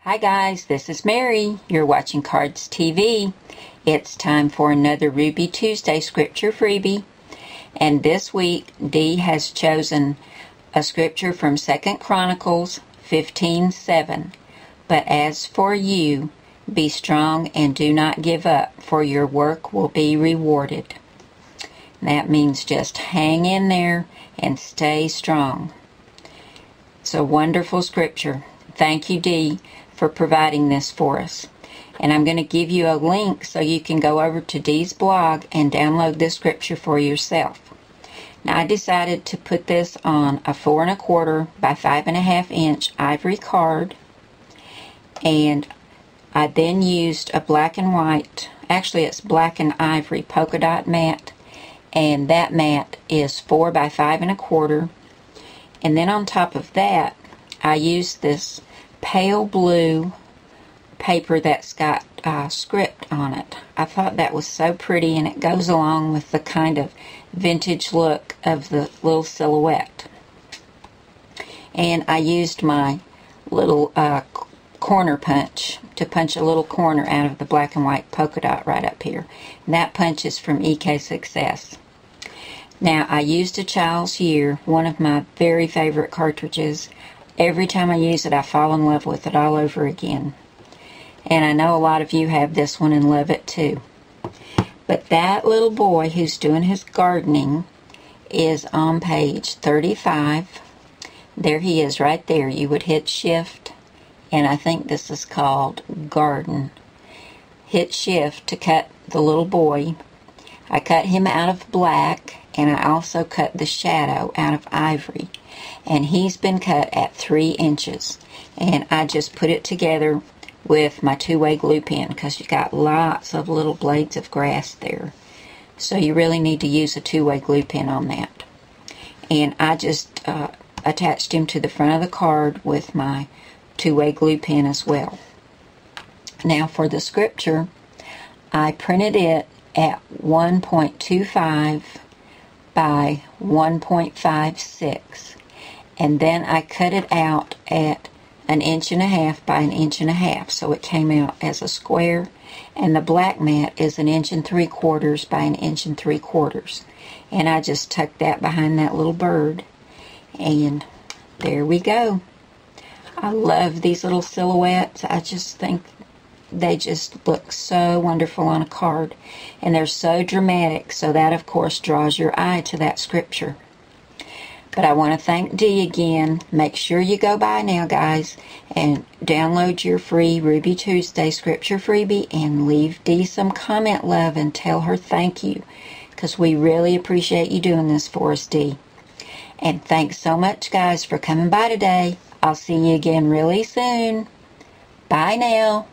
Hi guys, this is Mary. You're watching Cardz TV. It's time for another Ruby Tuesday scripture freebie. And this week, Dee has chosen a scripture from 2 Chronicles 15:7. But as for you, be strong and do not give up, for your work will be rewarded. And that means just hang in there and stay strong. It's a wonderful scripture. Thank you, Dee, for providing this for us. And I'm going to give you a link so you can go over to Dee's blog and download this scripture for yourself. Now, I decided to put this on a 4 1/4 by 5 1/2 inch ivory card, and I then used a black and white, actually it's black and ivory polka dot mat, and that mat is 4 by 5 1/4. And then on top of that, I used this pale blue paper that's got script on it. I thought that was so pretty, and it goes along with the kind of vintage look of the little silhouette. And I used my little corner punch to punch a little corner out of the black and white polka dot right up here. And that punch is from EK Success. Now, I used a Child's Year, one of my very favorite cartridges. Every time I use it, I fall in love with it all over again. And I know a lot of you have this one and love it too. But that little boy who's doing his gardening is on page 35. There he is right there. You would hit shift, and I think this is called garden. Hit shift to cut the little boy. I cut him out of black, and I also cut the shadow out of ivory. And he's been cut at 3 inches. And I just put it together with my 2-way glue pen, because you got lots of little blades of grass there. So you really need to use a 2-way glue pen on that. And I just attached him to the front of the card with my 2-way glue pen as well. Now for the scripture, I printed it at 1.25 by 1.56. And then I cut it out at 1.5 inches by 1.5 inches, so it came out as a square. And the black mat is 1 3/4 inches by 1 3/4 inches. And I just tucked that behind that little bird. And there we go. I love these little silhouettes. I just think they just look so wonderful on a card. And they're so dramatic, so that of course draws your eye to that scripture. But I want to thank Dee again. Make sure you go by now, guys, and download your free Ruby Tuesday scripture freebie and leave Dee some comment love and tell her thank you, because we really appreciate you doing this for us, Dee. And thanks so much, guys, for coming by today. I'll see you again really soon. Bye now.